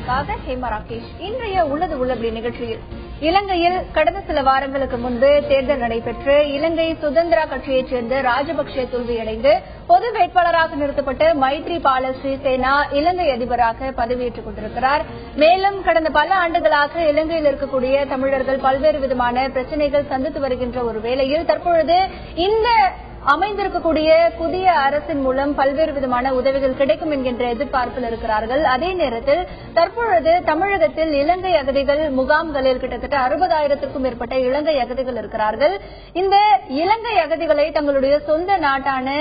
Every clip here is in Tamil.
செய்திகளுக்காக ஹேமா ராகேஷ். இன்றைய உள்ளது உள்ளபடி நிகழ்ச்சியில் இலங்கையில் கடந்த சில வாரங்களுக்கு முன்பு தேர்தல் நடைபெற்று இலங்கை சுதந்திரா கட்சியைச் சேர்ந்த ராஜபக்சே தோல்வியடைந்து பொது வேட்பாளராக நிறுத்தப்பட்ட மைத்ரிபால சிறிசேனா இலங்கை அதிபராக பதவியேற்றுக் கொண்டிருக்கிறார். மேலும் கடந்த பல ஆண்டுகளாக இலங்கையில் இருக்கக்கூடிய தமிழர்கள் பல்வேறு விதமான பிரச்சினைகள் சந்தித்து வருகின்ற ஒரு வேளையில் தற்பொழுது இந்த அமைந்திருக்கக்கூடிய புதிய அரசின் மூலம் பல்வேறு விதமான உதவிகள் கிடைக்கும் என்கின்ற எதிர்பார்ப்பில் இருக்கிறார்கள். அதே நேரத்தில் தற்பொழுது தமிழகத்தில் இலங்கை அகதிகள் முகாம்களில் கிட்டத்தட்ட 60,000க்கும் மேற்பட்ட இலங்கை அகதிகள் இருக்கிறார்கள். இந்த இலங்கை அகதிகளை தங்களுடைய சொந்த நாட்டான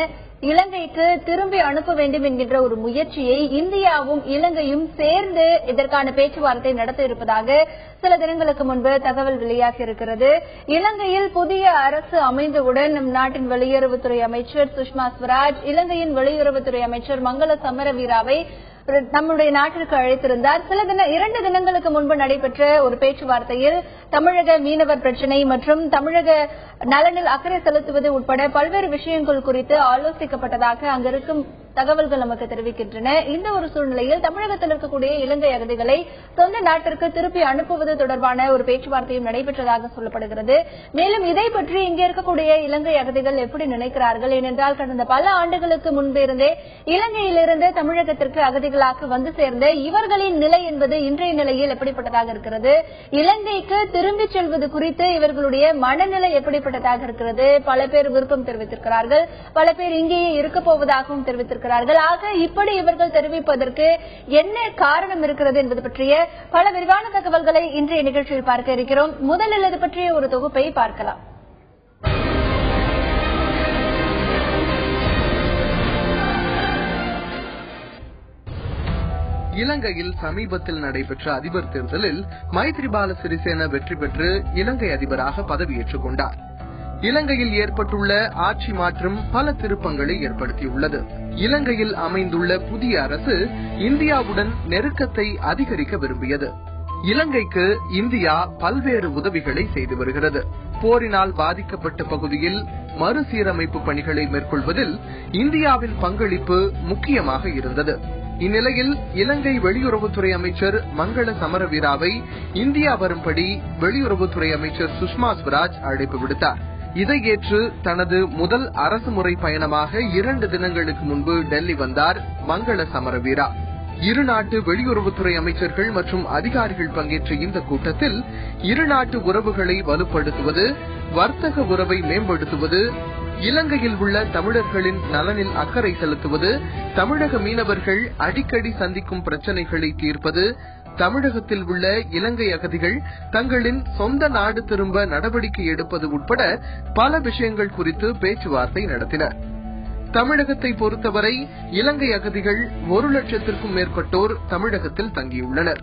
இலங்கைக்கு திரும்பி அனுப்ப வேண்டும் என்கின்ற ஒரு முயற்சியை இந்தியாவும் இலங்கையும் சேர்ந்து இதற்கான பேச்சுவார்த்தை நடத்த இருப்பதாக சில தினங்களுக்கு முன்பு தகவல் வெளியாகி இருக்கிறது. இலங்கையில் புதிய அரசு அமைந்தவுடன் நம் நாட்டின் வெளியுறவுத்துறை அமைச்சர் சுஷ்மா ஸ்வராஜ் இலங்கையின் வெளியுறவுத்துறை அமைச்சர் மங்கள சமரவீராவை நம்முடைய நாட்டிற்கு அழைத்திருந்தார். 2 தினங்களுக்கு முன்பு நடைபெற்ற ஒரு பேச்சுவார்த்தையில் தமிழக மீனவர் பிரச்சினை மற்றும் தமிழக நலனில் அக்கறை செலுத்துவது உட்பட பல்வேறு விஷயங்கள் குறித்து ஆலோசிக்கப்பட்டதாக அங்கிருக்கும் தகவல்கள் நமக்கு தெரிவிக்கின்றன. இந்த ஒரு சூழ்நிலையில் தமிழகத்தில் இருக்கக்கூடிய இலங்கை அகதிகளை சொந்த நாட்டிற்கு திருப்பி அனுப்புவது தொடர்பான ஒரு பேச்சுவார்த்தையும் நடைபெற்றதாக சொல்லப்படுகிறது. மேலும் இதை பற்றி இங்கே இருக்கக்கூடிய இலங்கை அகதிகள் எப்படி நினைக்கிறார்கள்? ஏனென்றால் கடந்த பல ஆண்டுகளுக்கு முன்பிருந்தே இலங்கையிலிருந்து தமிழகத்திற்கு அகதிகளாக வந்து சேர்ந்த இவர்களின் நிலை என்பது இன்றைய நிலையில் எப்படிப்பட்டதாக இருக்கிறது? இலங்கைக்கு திரும்பிச் செல்வது குறித்து இவர்களுடைய மனநிலை எப்படிப்பட்டதாக இருக்கிறது? பல பேர் விருப்பம் தெரிவித்திருக்கிறார்கள், பல பேர் இங்கேயே இருக்கப் போவதாகவும் தெரிவித்திருக்கிறார்கள். ஆக இப்படி இவர்கள் தெரிவிப்பதற்கு என்ன காரணம் இருக்கிறது என்பது பற்றிய பல விரிவான தகவல்களை இன்றைய நிகழ்ச்சியில் பார்க்க இருக்கிறோம். முதலில் இது பற்றிய ஒரு தொகுப்பை பார்க்கலாம். இலங்கையில் சமீபத்தில் நடைபெற்ற அதிபர் தேர்தலில் மைத்ரிபால சிறிசேனா வெற்றி பெற்று இலங்கை அதிபராக பதவியேற்றுக் கொண்டார். இலங்கையில் ஏற்பட்டுள்ள ஆட்சி மாற்றம் பல திருப்பங்களை ஏற்படுத்தியுள்ளது. இலங்கையில் அமைந்துள்ள புதிய அரசு இந்தியாவுடன் நெருக்கத்தை அதிகரிக்க விரும்பியது. இலங்கைக்கு இந்தியா பல்வேறு உதவிகளை செய்து வருகிறது. போரினால் பாதிக்கப்பட்ட பகுதியில் மறுசீரமைப்பு பணிகளை மேற்கொள்வதில் இந்தியாவின் பங்களிப்பு முக்கியமாக இருந்தது. இந்நிலையில் இலங்கை வெளியுறவுத்துறை அமைச்சர் மங்கள சமரவீராவை இந்தியா வரும்படி வெளியுறவுத்துறை அமைச்சர் சுஷ்மா ஸ்வராஜ் அழைப்பு விடுத்தார். இதை ஏற்று தனது முதல் அரசுமுறை பயணமாக 2 தினங்களுக்கு முன்பு டெல்லி வந்தார் மங்கள சமரவீரா. இரு நாட்டு வெளியுறவுத்துறை அமைச்சர்கள் மற்றும் அதிகாரிகள் பங்கேற்ற இந்த கூட்டத்தில் இரு நாட்டு உறவுகளை வலுப்படுத்துவது, வர்த்தக உறவை மேம்படுத்துவது, இலங்கையில் உள்ள தமிழர்களின் நலனில் அக்கறை செலுத்துவது, தமிழக மீனவர்கள் அடிக்கடி சந்திக்கும் பிரச்சினைகளை தீர்ப்பது, தமிழகத்தில் உள்ள இலங்கை அகதிகள் தங்களின் சொந்த நாடு திரும்ப நடவடிக்கை எடுப்பது உட்பட பல விஷயங்கள் குறித்து பேச்சுவார்த்தை நடத்தினர். தமிழகத்தை பொறுத்தவரை இலங்கை அகதிகள் 1,00,000க்கும் மேற்பட்டோர் தமிழகத்தில் தங்கியுள்ளனர்.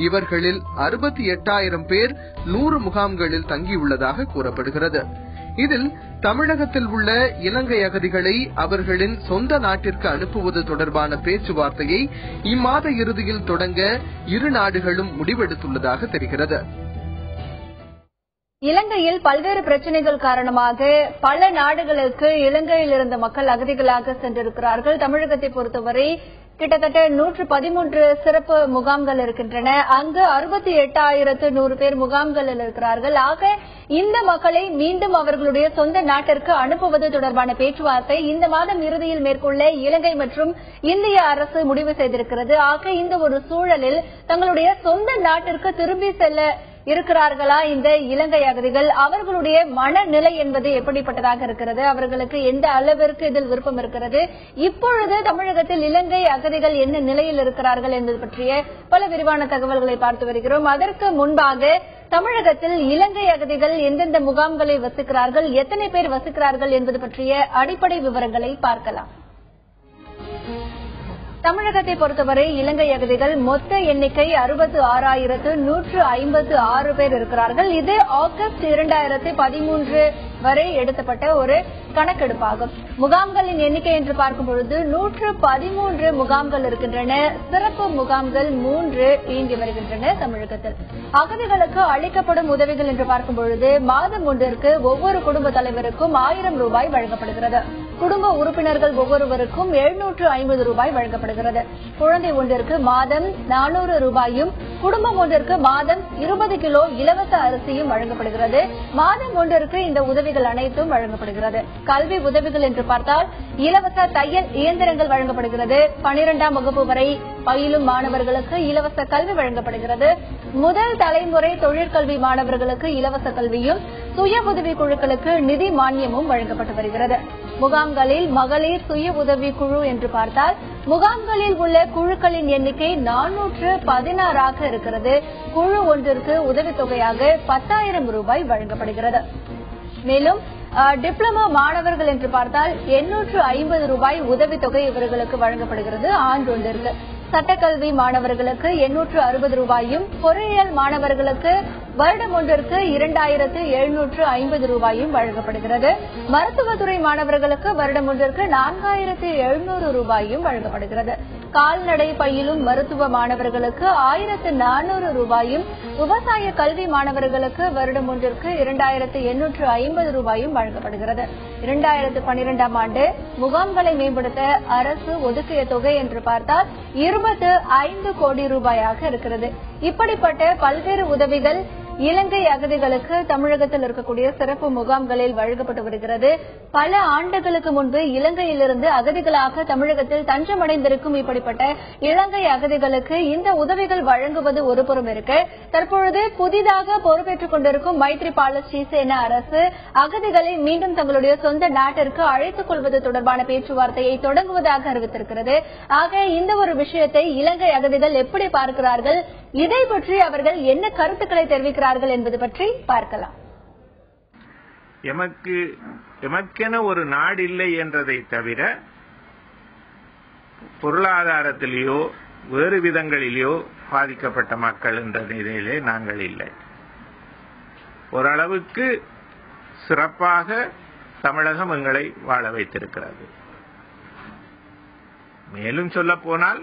இவர்களில் 68,000 பேர் 100 முகாம்களில் தங்கியுள்ளதாக கூறப்படுகிறது. இதில் தமிழகத்தில் உள்ள இலங்கை அகதிகளை அவர்களின் சொந்த நாட்டிற்கு அனுப்புவது தொடர்பான பேச்சுவார்த்தையை இம்மாத இறுதியில் தொடங்க இரு நாடுகளும் முடிவெடுத்துள்ளதாக தெரிகிறது. இலங்கையில் பல்வேறு பிரச்சனைகள் காரணமாக பல நாடுகளுக்கு இலங்கையில் இருந்த மக்கள் அகதிகளாக சென்றிருக்கிறார்கள். தமிழகத்தை பொறுத்தவரை கிட்டத்தட்ட 113 சிறப்பு முகாம்கள் இருக்கின்றன. அங்கு 68,100 பேர் முகாம்களில் இருக்கிறார்கள். ஆக இந்த மக்களை மீண்டும் அவர்களுடைய சொந்த நாட்டிற்கு அனுப்புவது தொடர்பான பேச்சுவார்த்தை இந்த மாதம் இறுதியில் மேற்கொள்ள இலங்கை மற்றும் இந்திய அரசு முடிவு செய்திருக்கிறது. ஆக இந்த ஒரு சூழலில் தங்களுடைய சொந்த நாட்டிற்கு திரும்பி செல்ல இருக்கிறார்களா இந்த இலங்கை அகதிகள்? அவர்களுடைய மனநிலை என்பது எப்படிப்பட்டதாக இருக்கிறது? அவர்களுக்கு எந்த அளவிற்கு இதில் விருப்பம் இருக்கிறது? இப்பொழுது தமிழகத்தில் இலங்கை அகதிகள் என்ன நிலையில் இருக்கிறார்கள் என்பது பற்றிய பல விரிவான தகவல்களை பார்த்து வருகிறோம். அதற்கு முன்பாக தமிழகத்தில் இலங்கை அகதிகள் எந்தெந்த முகாம்களை வசிக்கிறார்கள், எத்தனை பேர் வசிக்கிறார்கள் என்பது பற்றிய அடிப்படை விவரங்களை பார்க்கலாம். தமிழகத்தை பொறுத்தவரை இலங்கை அகதிகள் மொத்த எண்ணிக்கை 66,156 பேர் இருக்கிறார்கள். இது ஆகஸ்ட் 2013 வரை எடுக்கப்பட்ட ஒரு கணக்கெடுப்பாகும். முகாம்களின் எண்ணிக்கை என்று பார்க்கும் பொழுது 113 முகாம்கள் இருக்கின்றன. சிறப்பு முகாம்கள் 3 இயங்கி வருகின்றன தமிழகத்தில். அகதிகளுக்கு அளிக்கப்படும் உதவிகள் என்று பார்க்கும் பொழுது மாதம் ஒன்றிற்கு ஒவ்வொரு குடும்ப தலைவருக்கும் 1000 ரூபாய் வழங்கப்படுகிறது. குடும்ப உறுப்பினர்கள் ஒவ்வொருவருக்கும் 750 ரூபாய் வழங்கப்படுகிறது. குழந்தை ஒன்றிற்கு மாதம் 400 ரூபாயும், குடும்பம் ஒன்றிற்கு மாதம் 20 கிலோ இலவச அரிசியும் வழங்கப்படுகிறது. மாதம் ஒன்றிற்கு இந்த உதவிகள் அனைத்தும் வழங்கப்படுகிறது. கல்வி உதவிகள் என்று பார்த்தால் இலவச தையல் இயந்திரங்கள் வழங்கப்படுகிறது. 12ஆம் வகுப்பு வரை பயிலும் மாணவர்களுக்கு இலவச கல்வி வழங்கப்படுகிறது. முதல் தலைமுறை தொழிற்கல்வி மாணவர்களுக்கு இலவச கல்வியும், சுய உதவி குழுக்களுக்கு நிதி மானியமும் வழங்கப்பட்டு வருகிறது. முகாம்களில் மகளிர் சுய உதவி குழு என்று பார்த்தால் முகாம்களில் உள்ள குழுக்களின் எண்ணிக்கை 416 இருக்கிறது. குழு ஒன்றிற்கு உதவித்தொகையாக 10,000 ரூபாய் வழங்கப்படுகிறது. மேலும் டிப்ளமோ மாணவர்கள் என்று பார்த்தால் 850 ரூபாய் உதவித்தொகை இவர்களுக்கு வழங்கப்படுகிறது ஆண்டொன்றிற்கு. சட்டக்கல்வி மாணவர்களுக்கு 860 ரூபாயும், பொறியியல் மாணவர்களுக்கு வருடம் ஒன்றிற்கு 2750 ரூபாயும் வழங்கப்படுகிறது. மருத்துவத்துறை மாணவர்களுக்கு வருடம் ஒன்றிற்கு 4700 ரூபாயும் வழங்கப்படுகிறது. கால்நடை பயிலும் மருத்துவ மாணவர்களுக்கு 1400 ரூபாயும், விவசாய கல்வி மாணவர்களுக்கு வருடம் ஒன்றிற்கு 2850 ரூபாயும் வழங்கப்படுகிறது. 2012ஆம் ஆண்டு முகாம்களை மேம்படுத்த அரசு ஒதுக்கிய தொகை என்று பார்த்தால் 25 கோடி ரூபாயாக இருக்கிறது. இப்படிப்பட்ட பல்வேறு உதவிகள் இலங்கை அகதிகளுக்கு தமிழகத்தில் இருக்கக்கூடிய சிறப்பு முகாம்களில் வழங்கப்பட்டு வருகிறது. பல ஆண்டுகளுக்கு முன்பு இலங்கையிலிருந்து அகதிகளாக தமிழகத்தில் தஞ்சமடைந்திருக்கும் இப்படிப்பட்ட இலங்கை அகதிகளுக்கு இந்த உதவிகள் வழங்குவது ஒருபுறம் இருக்கு. தற்பொழுது புதிதாக பொறுப்பேற்றுக் கொண்டிருக்கும் மைத்ரிபால சிறிசேன அரசு அகதிகளை மீண்டும் தங்களுடைய சொந்த நாட்டிற்கு அழைத்துக் கொள்வது தொடர்பான பேச்சுவார்த்தையை தொடங்குவதாக அறிவித்திருக்கிறது. ஆக இந்த ஒரு விஷயத்தை இலங்கை அகதிகள் எப்படி பார்க்கிறார்கள், இதை பற்றி அவர்கள் என்ன கருத்துக்களை தெரிவிக்கிறார்கள் என்பது பற்றி பார்க்கலாம். எமக்கென ஒரு நாடு இல்லை என்றதை தவிர பொருளாதாரத்திலேயோ வேறு விதங்களிலேயோ பாதிக்கப்பட்ட மக்கள் என்ற நிலையிலே நாங்கள் இல்லை. ஓரளவுக்கு சிறப்பாக தமிழகம் எங்களை வாழ வைத்திருக்கிறது. மேலும் சொல்ல போனால்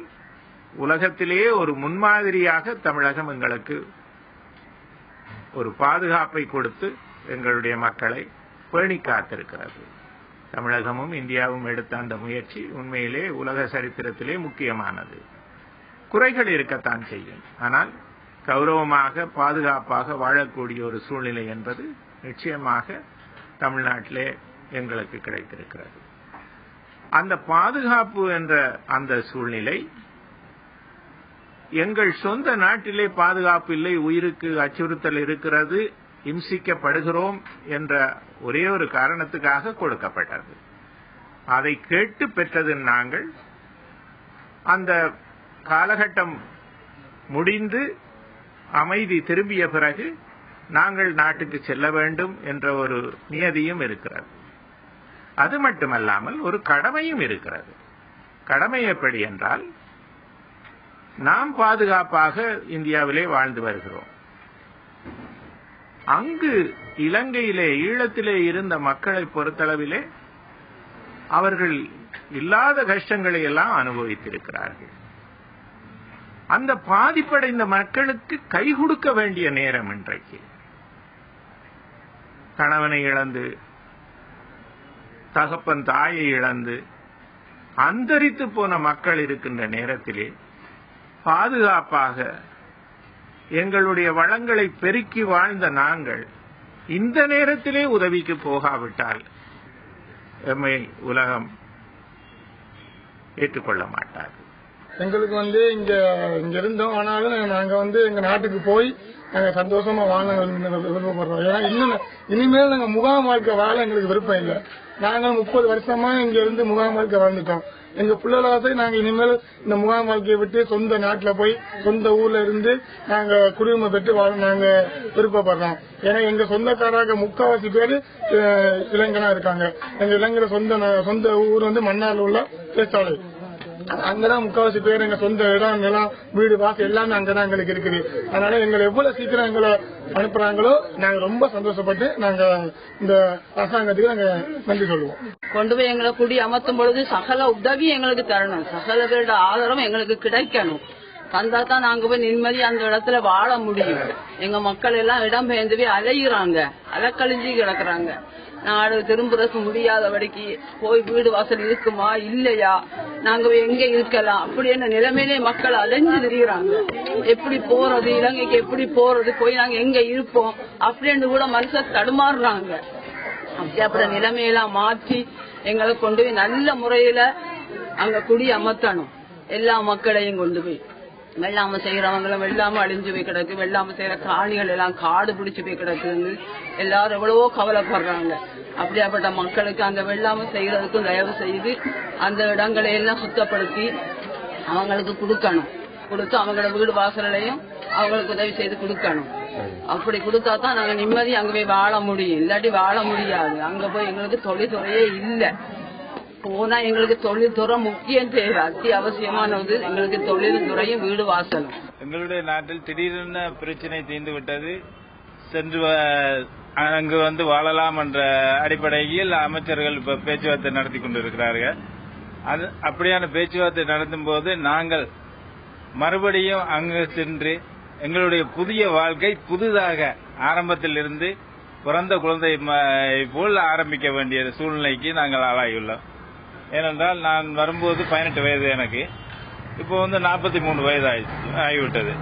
உலகத்திலேயே ஒரு முன்மாதிரியாக தமிழகம் எங்களுக்கு ஒரு பாதுகாப்பை கொடுத்து எங்களுடைய மக்களை பேணி காத்திருக்கிறது. தமிழகமும் இந்தியாவும் எடுத்த அந்த முயற்சி உண்மையிலே உலக சரித்திரத்திலே முக்கியமானது. குறைகள் இருக்கத்தான் செய்யும், ஆனால் கௌரவமாக பாதுகாப்பாக வாழக்கூடிய ஒரு சூழ்நிலை என்பது நிச்சயமாக தமிழ்நாட்டிலே எங்களுக்கு கிடைத்திருக்கிறது. அந்த பாதுகாப்பு என்ற அந்த சூழ்நிலை எங்கள் சொந்த நாட்டிலே பாதுகாப்பு இல்லை, உயிருக்கு அச்சுறுத்தல் இருக்கிறது, இம்சிக்கப்படுகிறோம் என்ற ஒரே ஒரு காரணத்துக்காக கொடுக்கப்பட்டது. அதை கேட்டு பெற்றது நாங்கள். அந்த காலகட்டம் முடிந்து அமைதி திரும்பிய பிறகு நாங்கள் நாட்டுக்கு செல்ல வேண்டும் என்ற ஒரு நியதியும் இருக்கிறது. அது மட்டுமல்லாமல் ஒரு கடமையும் இருக்கிறது. கடமை எப்படி என்றால், நாம் பாதுகாப்பாக இந்தியாவிலே வாழ்ந்து வருகிறோம். அங்கு இலங்கையிலே ஈழத்திலே இருந்த மக்களை பொறுத்தளவிலே அவர்கள் இல்லாத கஷ்டங்களை எல்லாம் அனுபவித்திருக்கிறார்கள். அந்த பாதிப்படைந்த மக்களுக்கு கை கொடுக்க வேண்டிய நேரம் இன்றைக்கு. கணவனை இழந்து, தகப்பன் தாயை இழந்து அந்தரித்து போன மக்கள் இருக்கின்ற நேரத்திலே பாதுகாப்பாக எங்களுடைய வளங்களை பெருக்கி வாழ்ந்த நாங்கள் இந்த நேரத்திலே உதவிக்கு போகாவிட்டால் எம்மை உலகம் ஏற்றுக்கொள்ள மாட்டாது. எங்களுக்கு இங்க இருந்தோம், ஆனாலும் நாங்க எங்க நாட்டுக்கு போய் நாங்க சந்தோஷமா வாழ விருப்பப்படுறோம். ஏன்னா இனிமேல் நாங்க முகாம் வாழ்க்கை வாழ எங்களுக்கு விருப்பம் இல்லை. நாங்க 30 வருஷமா இங்க இருந்து முகாம் வாழ்க்கை வாழ்ந்துட்டோம். எங்க பிள்ளைகளாசை நாங்க இனிமேல் இந்த முகாம் வாழ்க்கையை விட்டு சொந்த நாட்டுல போய் சொந்த ஊர்ல இருந்து நாங்க குடியுரிமை பெற்று வாழ நாங்க விருப்பப்படுறோம். ஏன்னா எங்க சொந்தக்காராக 3/4 பேரு இளைஞனா இருக்காங்க. எங்க இளைஞர் சொந்த ஊர் மன்னார்ல உள்ள பேச்சாலை. அங்கதான் 3/4 பேர் எங்க சொந்த இடம், நிலம், வீடு, வாசல் எல்லாமே அங்கதான் எங்களுக்கு இருக்குது. அதனால எங்களை எவ்வளவு சீக்கிரம் எங்களை அனுப்புறாங்களோ நாங்க ரொம்ப சந்தோஷப்பட்டு நாங்க இந்த அரசாங்கத்துக்கு நாங்க நன்றி சொல்லுவோம். கொண்டு போய் எங்களை குடி அமர்த்தும் பொழுது சகல உதவி எங்களுக்கு தரணும், சகல பேரோட ஆதரவும் எங்களுக்கு கிடைக்கணும். தந்தா தான் நாங்க போய் நிம்மதி அந்த இடத்துல வாழ முடியும். எங்க மக்கள் எல்லாம் இடம் பெயர்ந்து போய் அலைகிறாங்க, அலக்கழிஞ்சு கிடக்குறாங்க. நாடு திரும்புறதுக்கு முடியாதபடிக்கு போய் வீடு வாசல் இருக்குமா இல்லையா, நாங்க எங்க இருக்கலாம் அப்படின்னு நிலைமையிலே மக்கள் அலைஞ்சு திரிகிறாங்க. எப்படி போறது, இலங்கைக்கு எப்படி போறது, போய் நாங்க எங்க இருப்போம் அப்படின்னு கூட மனுஷன் தடுமாறுறாங்க. அப்படிப்பட்ட நிலைமையெல்லாம் மாற்றி எங்களை கொண்டு போய் நல்ல முறையில அங்க குடி அமர்த்தணும். எல்லா மக்களையும் கொண்டு போய் வெள்ளாம செய்யறவங்களும் வெள்ளாம அழிஞ்சு போய் கிடக்கு, வெள்ளாம செய்யற காணிகள் எல்லாம் காடு பிடிச்சு போய் கிடக்குன்னு எல்லாரும் எவ்வளவோ கவலைப்படுறாங்க. அப்படியாப்பட்ட மக்களுக்கு அந்த வெள்ளாம செய்யறதுக்கும் தயவு செய்து அந்த இடங்களை எல்லாம் சுத்தப்படுத்தி அவங்களுக்கு கொடுக்கணும். கொடுத்து அவங்களோட வீடு வாசலையும் அவங்களுக்கு உதவி செய்து கொடுக்கணும். அப்படி கொடுத்தா தான் நாங்க நிம்மதி அங்க போய் வாழ முடியும். இல்லாட்டி வாழ முடியாது. அங்க போய் எங்களுக்கு தொழில்துறையே இல்லை. போனா எங்களுக்கு தொழில்துறை முக்கியம் தேவை, அத்தியாவசியமானது எங்களுக்கு தொழில்துறையும் வீடு வாசலும். எங்களுடைய நாட்டில் திடீரென பிரச்சனை தீர்ந்து விட்டது. சென்று அங்கு வாழலாம் என்ற அடிப்படையில் அமைச்சர்கள் இப்ப பேச்சுவார்த்தை நடத்தி கொண்டிருக்கிறார்கள். அப்படியான பேச்சுவார்த்தை நடத்தும் போது நாங்கள் மறுபடியும் அங்கு சென்று எங்களுடைய புதிய வாழ்க்கை புதிதாக ஆரம்பத்தில் இருந்து பிறந்த குழந்தை போல் ஆரம்பிக்க வேண்டிய சூழ்நிலைக்கு நாங்கள் ஆளாகியுள்ளோம். ஏனென்றால் நான் வரும்போது 18 வயது, எனக்கு இப்போ 43 வயது ஆகிவிட்டது.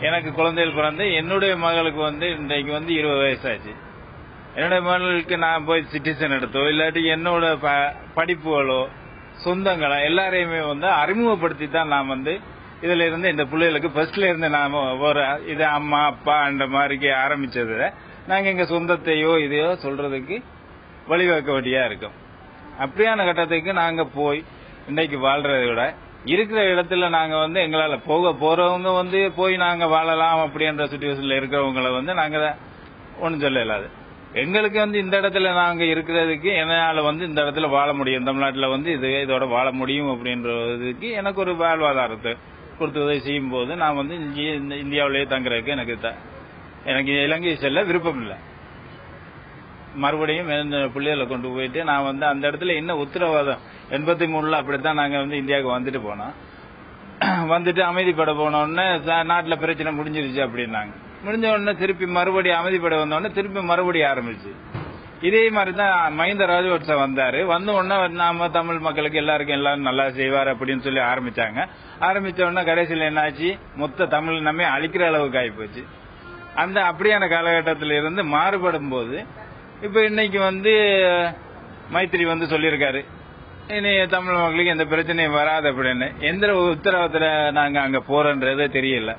எனக்கு குழந்தைகள் பிறந்து என்னுடைய மகளுக்கு இன்றைக்கு 20 வயசாச்சு. என்னுடைய மகளுக்கு நான் போய் சிட்டிசன் எடுத்தோ இல்லாட்டி என்னோட படிப்புகளோ சொந்தங்களோ எல்லாரையுமே அறிமுகப்படுத்தி தான் நான் இதுல இருந்து இந்த பிள்ளைகளுக்கு ஃபர்ஸ்ட்ல இருந்து நாம ஒரு இது அம்மா அப்பா என்ற மாதிரி ஆரம்பிச்சது. நாங்க எங்க சொந்தத்தையோ இதையோ சொல்றதுக்கு வழிவகுக்க வேண்டியா இருக்கும். அப்படியான கட்டத்துக்கு நாங்க போய் இன்னைக்கு வாழ்றதை விட இருக்கிற இடத்துல நாங்க எங்களால போறவங்க போய் நாங்க வாழலாம் அப்படின்ற சிச்சுவேஷன்ல இருக்கிறவங்களை நாங்க ஒன்னும் சொல்ல இல்லாது. எங்களுக்கு இந்த இடத்துல நாங்க இருக்கிறதுக்கு என்னால இந்த இடத்துல வாழ முடியும், தமிழ்நாட்டுல இதோட வாழ முடியும் அப்படின்றதுக்கு எனக்கு ஒரு வாழ்வாதாரத்தை கொடுத்து உதவி செய்யும் போது நான் இந்தியாவிலேயே தங்குறதுக்கு எனக்கு இலங்கை செல்ல விருப்பம் இல்லை. மறுபடியும் பிள்ளைகளை கொண்டு போயிட்டு நான் அந்த இடத்துல என்ன உத்தரவாதம் 83 அப்படித்தான் நாங்க இந்தியாவுக்கு வந்துட்டு போனோம். வந்துட்டு அமைதிப்பட போனோடனே நாட்டுல பிரச்சனை முடிஞ்சிருச்சு அப்படின்னாங்க. முடிஞ்ச உடனே திருப்பி மறுபடியும் அமைதிப்பட வந்தோடனே திருப்பி மறுபடியும் ஆரம்பிச்சு. இதே மாதிரிதான் மஹிந்த ராஜபக்ச வந்தாரு. வந்த உடனே நாம தமிழ் மக்களுக்கு எல்லாரும் நல்லா செய்வார் அப்படின்னு சொல்லி ஆரம்பிச்சாங்க. ஆரம்பிச்ச உடனே கடைசியில் என்னாச்சு, மொத்த தமிழ் நம்ம அழிக்கிற அளவுக்கு ஆகி போச்சு. அந்த அப்படியான காலகட்டத்தில இருந்து மாறுபடும் போது இப்ப இன்னைக்கு மைத்திரி சொல்லியிருக்காரு, இனி தமிழ் மக்களுக்கு எந்த பிரச்சனையும் வராது அப்படின்னு. எந்த உத்தரவாதத்துல நாங்க அங்க போறோன்றதே தெரியல.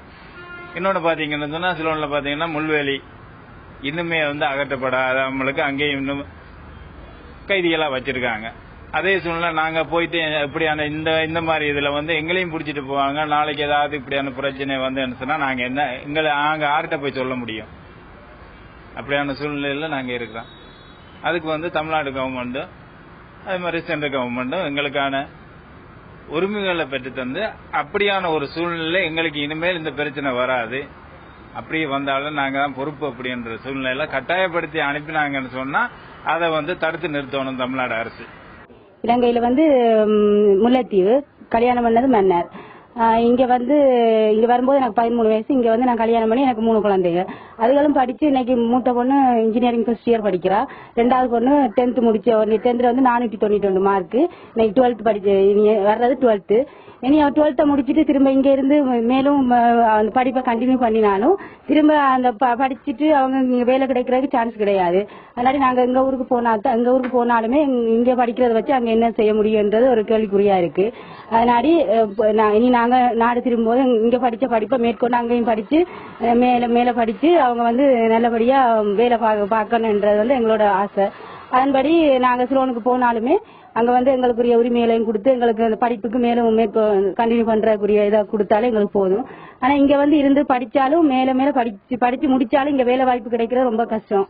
இன்னொன்னு பாத்தீங்கன்னு சொன்னா சிலோன்ல பாத்தீங்கன்னா முள்வேலி இன்னுமே அகற்றப்படாத நம்மளுக்கு அங்கேயும் இன்னும் கைதிகளா வச்சிருக்காங்க. அதே சூழ்நிலை நாங்க போயிட்டு இப்படியான இந்த மாதிரி இதுல எங்களையும் பிடிச்சிட்டு போவாங்க. நாளைக்கு ஏதாவது இப்படியான பிரச்சனை சொன்னா நாங்க எங்களை நாங்க ஆர்கிட்ட போய் சொல்ல முடியும்? அப்படியான சூழ்நிலையில நாங்க இருக்கிறோம். அதுக்கு தமிழ்நாடு கவர்மெண்ட்டும் அதே மாதிரி சென்ட்ரல் கவர்மெண்ட்டும் எங்களுக்கான உரிமைகளை பெற்று தந்து அப்படியான ஒரு சூழ்நிலை எங்களுக்கு இனிமேல் இந்த பிரச்சனை வராது, அப்படியே வந்தாலும் நாங்க தான் பொறுப்பு அப்படின்ற சூழ்நிலையில கட்டாயப்படுத்தி அனுப்பினாங்கன்னு சொன்னா அதை தடுத்து நிறுத்தணும் தமிழ்நாடு அரசு. இலங்கையில முல்லைத்தீவு கல்யாணம் பண்ணது மன்னர். இங்க இங்க வரும்போது எனக்கு 13 வயசு. இங்க நான் கல்யாணம் பண்ணி எனக்கு 3 குழந்தைங்க. அதுகளும் படிச்சு இன்னைக்கு மூத்த பொண்ணு இன்ஜினியரிங் ஃபர்ஸ்ட் இயர் படிக்கிறா. 2வது பொண்ணு 10th முடிச்ச. 10th 492 mark. இன்னைக்கு 12th படிச்சு வர்றது 12th. இனி அவ 12th முடிச்சுட்டு திரும்ப இங்க இருந்து மேலும் அந்த படிப்பை கண்டினியூ பண்ணினாலும் திரும்ப அந்த படிச்சுட்டு அவங்க இங்க வேலை கிடைக்கிறதுக்கு சான்ஸ் கிடையாது. அதனால நாங்க எங்க ஊருக்கு போனாலுமே இங்க படிக்கிறத வச்சு அங்க என்ன செய்ய முடியும்ன்றது ஒரு கேள்விக்குறியா இருக்கு. அதனால இனி நாங்க நாடு திரும்பும்போது இங்க படிச்ச படிப்பை மேற்கொண்டு அங்கேயும் படிச்சு மேல படிச்சு அவங்க நல்லபடியா வேலை பார்க்கணும்ன்றது எங்களோட ஆசை. அதன்படி நாங்க சிலோனுக்கு போனாலுமே அங்க எங்களுக்குரிய உரிமைகளையும் கொடுத்து எங்களுக்கு அந்த படிப்புக்கு மேலும் கண்டினியூ பண்றக்குரிய இதை கொடுத்தாலே எங்களுக்கு போதும். ஆனா இங்க இருந்து படிச்சாலும் மேல படிச்சு முடிச்சாலும் இங்க வேலை வாய்ப்பு கிடைக்கிறது ரொம்ப கஷ்டம்.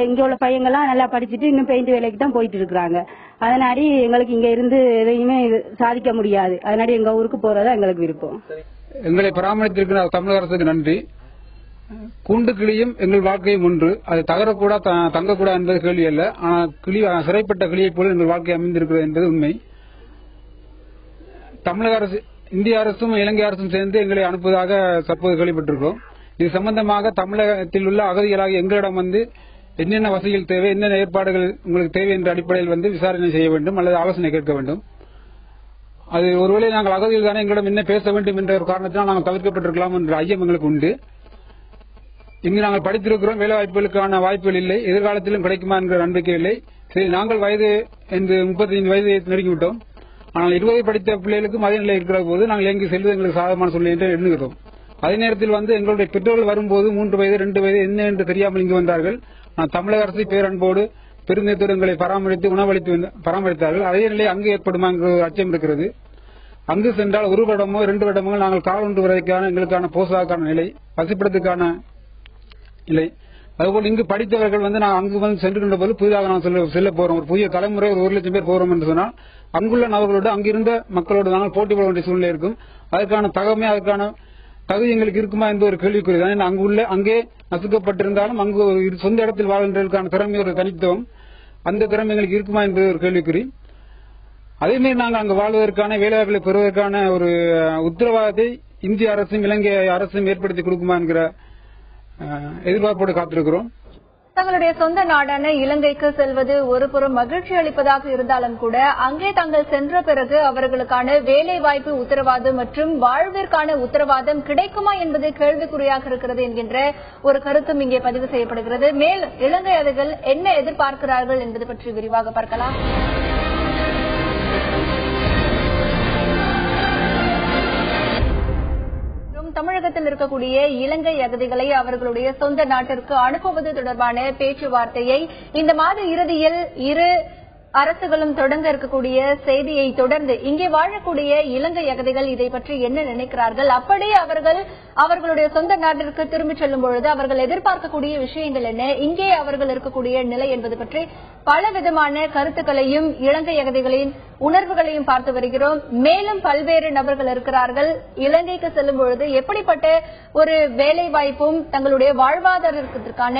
இங்க உள்ள பையங்கள்லாம் நல்லா படிச்சுட்டு இன்னும் பெயிண்ட் வேலைக்கு தான் போயிட்டு இருக்கிறாங்க. அதனால எங்களுக்கு இங்க இருந்து எதையுமே சாதிக்க முடியாது. அதனால எங்க ஊருக்கு போறதா எங்களுக்கு விருப்பம். எங்களை பராமரித்திருக்கிற தமிழக அரசுக்கு நன்றி. கூண்டு கிளியும் எங்கள் வாழ்க்கையும் ஒன்று, அது தகரக்கூடா தங்கக்கூடா என்பது கேள்வி அல்ல. ஆனால் சிறைப்பட்ட கிளியை போல எங்கள் வாழ்க்கை அமைந்திருக்கிறது என்பது உண்மை. தமிழக அரசு இந்திய அரசும் இலங்கை அரசும் சேர்ந்து எங்களை அனுப்புவதாக தற்போது கேள்விப்பட்டிருக்கிறோம். இது சம்பந்தமாக தமிழகத்தில் உள்ள அகதிகளாக எங்களிடம் வந்து என்னென்ன வசதிகள் தேவை, என்னென்ன ஏற்பாடுகள் உங்களுக்கு தேவை என்ற அடிப்படையில் விசாரணை செய்ய வேண்டும் அல்லது ஆலோசனை கேட்க வேண்டும். அது ஒருவேளை நாங்கள் அகதிகள் தானே எங்களிடம் என்ன பேச வேண்டும் என்ற ஒரு காரணத்தினால் நாங்கள் தவிர்க்கப்பட்டிருக்கலாம் என்ற ஐயம் எங்களுக்கு உண்டு. இங்கு நாங்கள் படித்திருக்கிறோம், வேலை வாய்ப்புகளுக்கான வாய்ப்புகள் இல்லை, எதிர்காலத்திலும் கிடைக்குமா என்கிற நம்பிக்கை இல்லை. சரி, நாங்கள் வயது 35 வயது நெருங்கிவிட்டோம். ஆனால் 20 படித்த பிள்ளைகளுக்கும் அதே நிலை இருக்கிற போது நாங்கள் எங்கு செல்வது எங்களுக்கு சாதகமான சூழ்நிலை என்று எண்ணுகிறோம். அதே நேரத்தில் எங்களுடைய பெற்றோர்கள் வரும்போது 3 வயது 2 வயது என்ன என்று தெரியாமல் இங்கு வந்தார்கள். தமிழக அரசு பேரன்போடு பெருந்தோடு எங்களை பராமரித்து உணவளித்து பராமரித்தார்கள். அதே நிலை அங்கு ஏற்படுமா என்ற அச்சம் இருக்கிறது. அங்கு சென்றால் 1 வருடமோ 2 வருடமோ நாங்கள் கால் ஒன்று வரைக்கான எங்களுக்கான போசாக்கான நிலை, பசிப்படத்துக்கான நிலை. அதுபோல் இங்கு படித்தவர்கள் நான் அங்கு சென்று போது புதிதாக நான் செல்ல போறோம், ஒரு புதிய தலைமுறை 1 லட்சம் பேர் போறோம் என்று சொன்னால் அங்குள்ள நபர்களோடு அங்கிருந்த மக்களோடு நாங்கள் போட்டி போட வேண்டிய சூழ்நிலை இருக்கும். அதற்கான அதற்கான தகுதி எங்களுக்கு இருக்குமா என்ற ஒரு கேள்விக்குறிதான். அங்கே நசுக்கப்பட்டிருந்தாலும் அங்கு சொந்த இடத்தில் வாழ்கின்றதற்கான திறமை ஒரு தனித்துவம், அந்த திறமை எங்களுக்கு இருக்குமா என்பது ஒரு கேள்விக்குறி. அதேமாதிரி நாங்கள் அங்கு வாழ்வதற்கான வேலைவாய்ப்புகளை பெறுவதற்கான ஒரு உத்தரவாதத்தை இந்திய அரசும் இலங்கை அரசும் ஏற்படுத்தி கொடுக்குமா என்கிற எதிர்பார்ப்போடு காத்திருக்கிறோம். தங்களுடைய சொந்த நாடான இலங்கைக்கு செல்வது ஒருபுறம் மகிழ்ச்சி அளிப்பதாக இருந்தாலும் கூட அங்கே தாங்கள் சென்ற பிறகு அவர்களுக்கான வேலை வாய்ப்பு உத்தரவாதம் மற்றும் வாழ்விற்கான உத்தரவாதம் கிடைக்குமா என்பது கேள்விக்குறியாக இருக்கிறது என்கின்ற ஒரு கருத்தும் இங்கே பதிவு செய்யப்படுகிறது. மேலும் இலங்கை அதிகள் என்ன எதிர்பார்க்கிறார்கள் என்பது பற்றி விரிவாக பார்க்கலாம். தமிழகத்தில் இருக்கக்கூடிய இலங்கை அகதிகளை அவர்களுடைய சொந்த நாட்டிற்கு அனுப்புவது தொடர்பான பேச்சுவார்த்தையை இந்த மாத இறுதியில் இரு அரசுகளும் தொடங்க இருக்கக்கூடிய செய்தியை தொடர்ந்து இங்கே வாழக்கூடிய இலங்கை அகதிகள் இதை பற்றி என்ன நினைக்கிறார்கள், அப்படியே அவர்கள் அவர்களுடைய சொந்த நாட்டிற்கு திரும்பிச் செல்லும் பொழுது அவர்கள் எதிர்பார்க்கக்கூடிய விஷயங்கள் என்ன, இங்கே அவர்கள் இருக்கக்கூடிய நிலை என்பது பற்றி பலவிதமான கருத்துக்களையும் இலங்கை அகதிகளின் உணர்வுகளையும் பார்த்து வருகிறோம். மேலும் பல்வேறு நபர்கள் இருக்கிறார்கள். இலங்கைக்கு செல்லும் பொழுது எப்படிப்பட்ட ஒரு வேலை வாய்ப்பும் தங்களுடைய வாழ்வாதாரத்திற்கான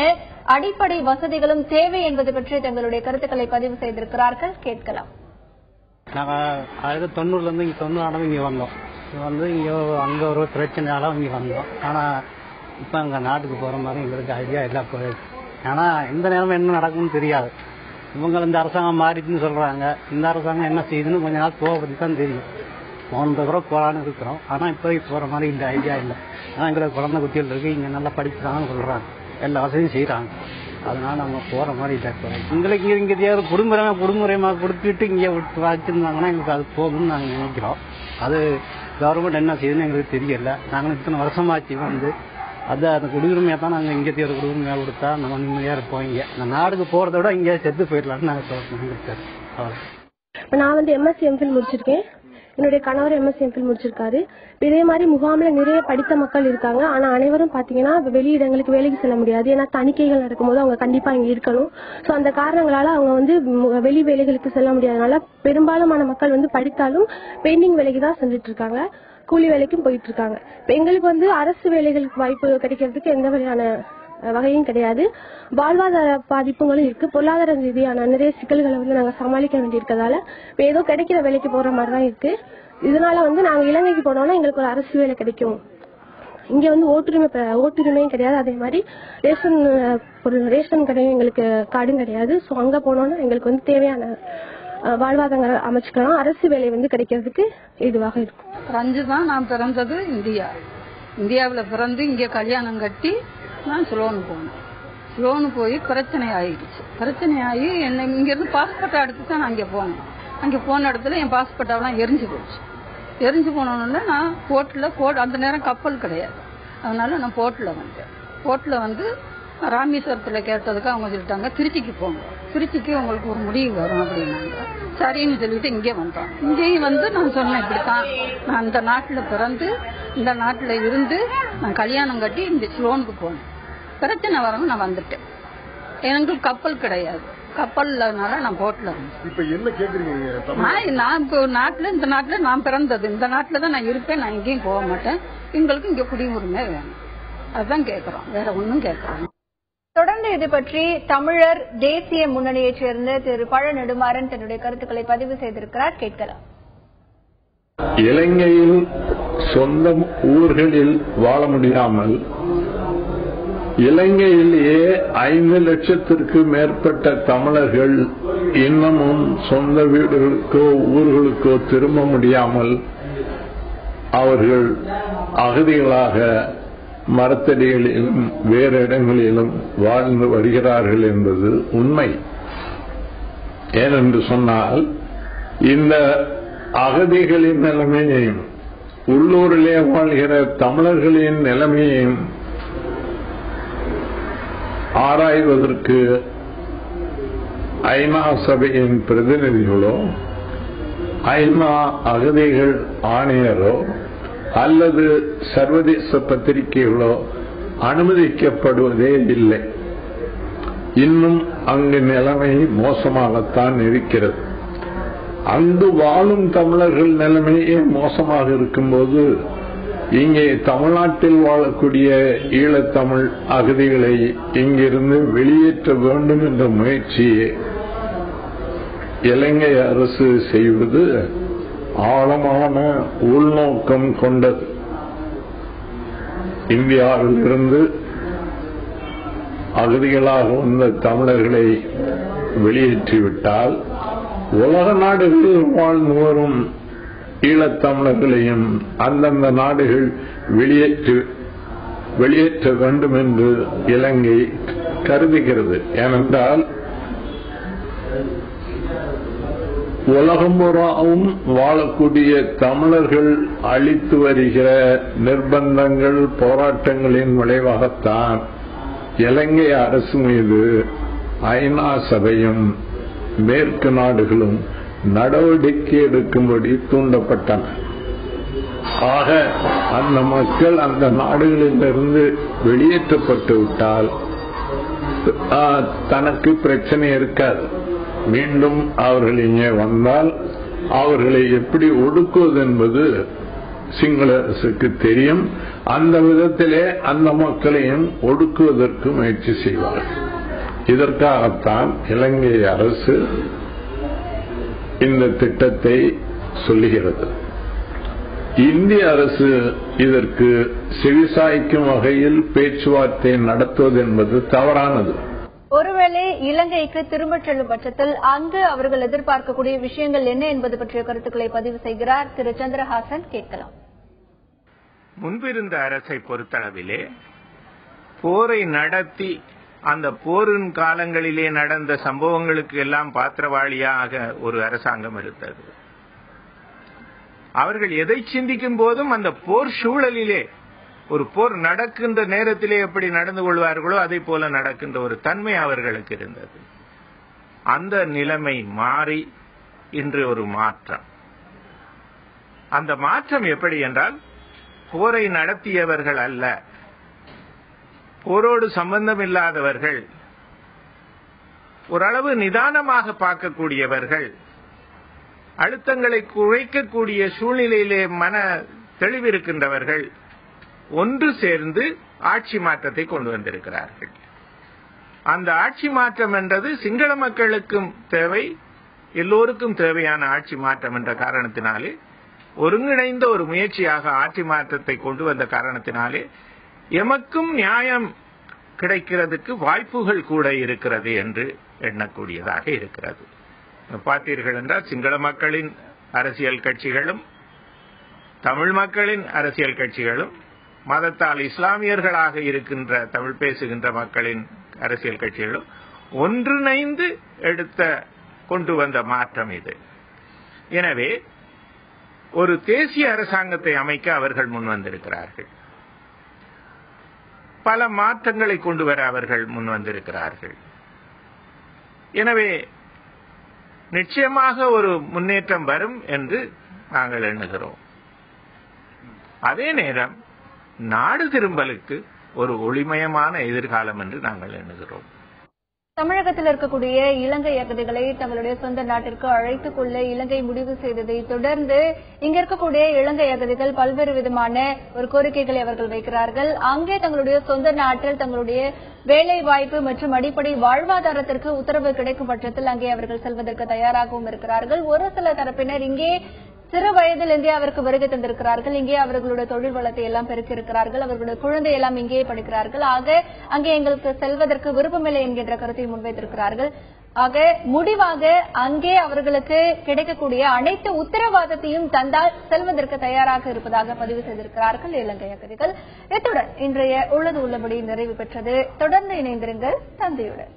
அடிப்படை வசதிகளும் தேவை என்பது பற்றி தங்களுடைய கருத்துக்களை பதிவு செய்திருக்கிறார்கள். கேட்கலாம். நாங்க 1990 இங்க 90 இங்க வந்தோம். இங்க அங்க ஒரு பிரச்சனையால இங்க வந்தோம். ஆனா இப்ப அங்க நாட்டுக்கு போற மாதிரி எங்களுக்கு ஐடியா இல்ல. ஆனா எந்த நேரம் என்ன நடக்கும்னு தெரியாது. இவங்க இந்த அரசாங்கம் மாறிட்டுன்னு சொல்றாங்க. இந்த அரசாங்கம் என்ன செய்யுதுன்னு கொஞ்ச நாள் போக பத்தி தான் தெரியும். போன தடவை போலான்னு இருக்கிறோம். ஆனா இப்ப போற மாதிரி இந்த ஐடியா இல்லை. ஆனா எங்களுக்கு குழந்தை குட்டிகள் இருக்கு, இங்க நல்லா படிக்கிறாங்கன்னு சொல்றாங்க, எல்லா வசதியும் செய்யறாங்க. அதனால நம்ம போற மாதிரி இல்லை. எங்களுக்கு இங்க குடும்பமாக கொடுத்துட்டு இங்க வச்சிருந்தாங்கன்னா எங்களுக்கு அது போகும்னு நாங்க நினைக்கிறோம். அது கவர்மெண்ட் என்ன செய்யுதுன்னு எங்களுக்கு தெரியல. நாங்களும் இத்தனை வருஷமாச்சு அது அந்த குடியுரிமையா தான் நாங்க இங்க தேர்வு குடியுரிமையா கொடுத்தா நம்ம நிம்மதியா இருப்போம். இங்க இந்த நாடுக்கு போறத விட இங்க செத்து போயிடலாம்னு நாங்க சொல்றோம். நான் எம்எஸ்சி எம்ஃபில் முடிச்சிருக்கேன். என்னுடைய கணவர் எம்எஸ்சி எம்ஃபில் முடிச்சிருக்காரு. இதே மாதிரி முகாமில் நிறைய படித்த மக்கள் இருக்காங்க. ஆனா அனைவரும் பாத்தீங்கன்னா வெளியிடங்களுக்கு வேலைக்கு செல்ல முடியாது. ஏன்னா தணிக்கைகள் நடக்கும்போது அவங்க கண்டிப்பா இங்க இருக்கணும். சோ அந்த காரணங்களால அவங்க வெளி வேலைகளுக்கு செல்ல முடியாதனால பெரும்பாலுமான மக்கள் படித்தாலும் பெயிண்டிங் வேலைக்கு தான் செஞ்சுட்டு இருக்காங்க, கூலி வேலைக்கும் போயிட்டு இருக்காங்க. எங்களுக்கு அரசு வேலைகளுக்கு வாய்ப்பு கிடைக்கிறதுக்கு எந்த வகையான வகையும் கிடையாது. வாழ்வாதார பாதிப்புகளும் இருக்கு. பொருளாதார ரீதியான நிறைய சிக்கல்களை நாங்க சமாளிக்க வேண்டியிருக்கதால ஏதோ கிடைக்கிற வேலைக்கு போற மாதிரிதான் இருக்கு. இதனால நாங்க இலங்கைக்கு போனோம்னா எங்களுக்கு ஒரு அரசு வேலை கிடைக்கும். இங்க ஓட்டுரிமையும் கிடையாது. அதே மாதிரி ரேஷன் கடையும் எங்களுக்கு கார்டும் கிடையாது. சோ அங்க போனோம்னா எங்களுக்கு தேவையான வாழ்வாதாரங்கள் அமைச்சுக்கலாம். அரசு வேலை கிடைக்கிறதுக்கு இதுவாக இருக்கும். ரஞ்சு தான். நான் பிறந்தது இந்தியாவில் பிறந்து இங்க கல்யாணம் கட்டி நான் சிலோனு போனேன். சிலோனு போய் பிரச்சனை ஆயிடுச்சு. பிரச்சனை ஆகி என்ன இங்கிருந்து பாஸ்போர்ட் எடுத்து தான் நான் அங்கே போனேன். அங்கே போன இடத்துல என் பாஸ்போர்ட்டெல்லாம் எரிஞ்சு போச்சு. எரிஞ்சு போனோன்னு நான் போட்டில் அந்த நேரம் கப்பல் கிடையாது. அதனால நான் போட்டில் வந்தேன். போட்டில் ராமேஸ்வரத்தில் கேட்டதுக்கு அவங்க சொல்லிட்டாங்க திருச்சிக்கு போங்க, திருச்சிக்கு உங்களுக்கு ஒரு முடிவு வரும் அப்படின்னாங்க. சரின்னு சொல்லிட்டு இங்கே வந்தோம். இங்கேயும் நான் சொன்னேன் இப்படித்தான், நான் இந்த நாட்டில் பிறந்து இந்த நாட்டில் இருந்து நான் கல்யாணம் கட்டி இந்த சிலோனுக்கு போனேன். பிரச்சனை வரவும் நான் வந்துட்டேன். எனக்கு கப்பல் கிடையாது. கப்பல் இல்லாதனால நான் போட்டில் இருந்தேன். இப்ப என்ன கேக்குறீங்க? நான் இந்த நாட்டில் நான் பிறந்தது, இந்த நாட்டில் தான் நான் இருப்பேன். நான் எங்கேயும் போக மாட்டேன். எங்களுக்கு இங்க குடியுரிமை வேணும். அதுதான் கேட்கிறோம், வேற ஒன்னும் கேட்கிறோம். தொடர்ந்து இது பற்றி தமிழர் தேசிய முன்னணியைச் சேர்ந்த திரு பழ நெடுமாறன் தன்னுடைய கருத்துக்களை பதிவு செய்திருக்கிறார். கேட்கலாம். இலங்கையில் சொந்த ஊர்களில் வாழ முடியாமல் இலங்கையிலேயே 5 லட்சத்திற்கு மேற்பட்ட தமிழர்கள் இன்னமும் சொந்த வீடுகளுக்கோ ஊர்களுக்கோ திரும்ப முடியாமல் அவர்கள் அகதிகளாக மரத்தடிகளிலும் வேறு இடங்களிலும் வாழ்ந்து வருகிறார்கள் என்பது உண்மை. ஏனென்று சொன்னால் இந்த அகதிகளின் நிலைமையையும் உள்ளூரிலே வாழ்கிற தமிழர்களின் நிலைமையையும் ஆராய்வதற்கு ஐநா சபையின் பிரதிநிதிகளோ ஐநா அகதிகள் ஆணையரோ அல்லது சர்வதேச பத்திரிகைகளோ அனுமதிக்கப்படுவதே இல்லை. இன்னும் அங்கு நிலைமை மோசமாகத்தான் இருக்கிறது. அங்கு வாழும் தமிழர்கள் நிலைமையே மோசமாக இருக்கும்போது இங்கே தமிழ்நாட்டில் வாழக்கூடிய ஈழத்தமிழ் அகதிகளை இங்கிருந்து வெளியேற்ற வேண்டும் என்ற முயற்சியை இலங்கை அரசு செய்வது ஆழமான உள்நோக்கம் கொண்டது. இந்தியாவில் இருந்து அகதிகளாக வந்த தமிழர்களை வெளியேற்றிவிட்டால் உலக நாடுகளில் வாழ்ந்து வரும் ஈழத்தமிழர்களையும் அந்தந்த நாடுகள் வெளியேற்ற வேண்டும் என்று இலங்கை கருதுகிறது. ஏனென்றால் உலகம் பூராவும் வாழக்கூடிய தமிழர்கள் அளித்து வருகிற நிர்பந்தங்கள் போராட்டங்களின் விளைவாகத்தான் இலங்கை அரசு மீது ஐநா சபையும் மேற்கு நாடுகளும் நடவடிக்கை எடுக்கும்படி தூண்டப்பட்டன. ஆக அந்த மக்கள் அந்த நாடுகளிலிருந்து வெளியேற்றப்பட்டு விட்டால் தனக்கு பிரச்சனை இருக்காது. மீண்டும் அவர்கள் இங்கே வந்தால் அவர்களை எப்படி ஒடுக்குவது என்பது சிங்கள அரசுக்கு தெரியும். அந்த விதத்திலே அந்த மக்களையும் ஒடுக்குவதற்கு முயற்சி செய்வார்கள். இதற்காகத்தான் இலங்கை அரசு இந்த திட்டத்தை சொல்லுகிறது. இந்திய அரசு இதற்கு செவிசாய்க்கும் வகையில் பேச்சுவார்த்தை நடத்துவது என்பது தவறானது. ஒருவேளை இலங்கைக்கு திரும்பச் செல்லும் பட்சத்தில் அங்கு அவர்கள் எதிர்பார்க்கக்கூடிய விஷயங்கள் என்ன என்பது பற்றிய கருத்துக்களை பதிவு செய்கிறார் திரு சந்திரஹாசன். கேட்கலாம். முன்பிருந்த அரசை பொறுத்தளவிலே போரை நடத்தி அந்த போரின் காலங்களிலே நடந்த சம்பவங்களுக்கு எல்லாம் பாத்திரவாளியாக ஒரு அரசாங்கம் இருந்தது. அவர்கள் எதை சிந்திக்கும் போதும் அந்த போர் சூழலிலே ஒரு போர் நடக்கின்ற நேரத்திலே எப்படி நடந்து கொள்வார்களோ அதை போல நடக்கின்ற ஒரு தன்மை அவர்களுக்கு இருந்தது. அந்த நிலைமை மாறி இன்று ஒரு மாற்றம். அந்த மாற்றம் எப்படி என்றால், போரை நடத்தியவர்கள் அல்ல, போரோடு சம்பந்தம் இல்லாதவர்கள், ஓரளவு நிதானமாக பார்க்கக்கூடியவர்கள், அழுத்தங்களை குறைக்கக்கூடிய சூழ்நிலையிலே மன தெளிவிருக்கின்றவர்கள் ஒன்று சேர்ந்து ஆட்சி மாற்றத்தை கொண்டு வந்திருக்கிறார்கள். அந்த ஆட்சி மாற்றம் என்றது சிங்கள மக்களுக்கும் தேவை, எல்லோருக்கும் தேவையான ஆட்சி மாற்றம் என்ற காரணத்தினாலே, ஒருங்கிணைந்த ஒரு முயற்சியாக ஆட்சி மாற்றத்தை கொண்டு வந்த காரணத்தினாலே எமக்கும் நியாயம் கிடைக்கிறதுக்கு வாய்ப்புகள் கூட இருக்கிறது என்று எண்ணக்கூடியதாக இருக்கிறது. பார்த்தீர்கள் என்றால் சிங்கள மக்களின் அரசியல் கட்சிகளும் தமிழ் மக்களின் அரசியல் கட்சிகளும் மதத்தால் இஸ்லாமியர்களாக இருக்கின்ற தமிழ் பேசுகின்ற மக்களின் அரசியல் கட்சிகளும் ஒன்றிணைந்து கொண்டு வந்த மாற்றம் இது. எனவே ஒரு தேசிய அரசாங்கத்தை அமைக்க அவர்கள் முன்வந்திருக்கிறார்கள். பல மாற்றங்களை கொண்டு வர அவர்கள் முன்வந்திருக்கிறார்கள். எனவே நிச்சயமாக ஒரு முன்னேற்றம் வரும் என்று நாங்கள் எண்ணுகிறோம். அதே நேரம் நாடு திரும்பலுக்கு ஒரு ஒளிமயமான எதிர்காலம் என்று நாங்கள் எண்ணுகிறோம். தமிழகத்தில் இருக்கக்கூடிய இலங்கை அகதிகளை தங்களுடைய சொந்த நாட்டிற்கு அழைத்துக் கொள்ள இலங்கை முடிவு செய்ததை தொடர்ந்து இங்க இருக்கக்கூடிய இலங்கை அகதிகள் பல்வேறு விதமான ஒரு கோரிக்கைகளை அவர்கள் வைக்கிறார்கள். அங்கே தங்களுடைய சொந்த நாட்டில் தங்களுடைய வேலை வாய்ப்பு மற்றும் அடிப்படை வாழ்வாதாரத்திற்கு உத்தரவு கிடைக்கும் பட்சத்தில் அங்கே அவர்கள் செல்வதற்கு தயாராகவும் இருக்கிறார்கள். ஒரு சில தரப்பினர் இங்கே சிறு வயதில் இந்தியாவிற்கு வருகை தந்திருக்கிறார்கள். இங்கே அவர்களுடைய தொழில் வளத்தை எல்லாம் பெருக்கியிருக்கிறார்கள். அவர்களுடைய குழந்தை எல்லாம் இங்கேயே படிக்கிறார்கள். ஆக அங்கே எங்களுக்கு செல்வதற்கு விருப்பமில்லை என்கின்ற கருத்தை முன்வைத்திருக்கிறார்கள். ஆக முடிவாக அங்கே அவர்களுக்கு கிடைக்கக்கூடிய அனைத்து உத்தரவாதத்தையும் தந்தால் செல்வதற்கு தயாராக இருப்பதாக பதிவு செய்திருக்கிறார்கள் இலங்கை அகதிகள். இத்துடன் இன்றைய உள்ளது உள்ளபடி நிறைவு பெற்றது. தொடர்ந்து இணைந்திருங்கள் தந்தையுடன்.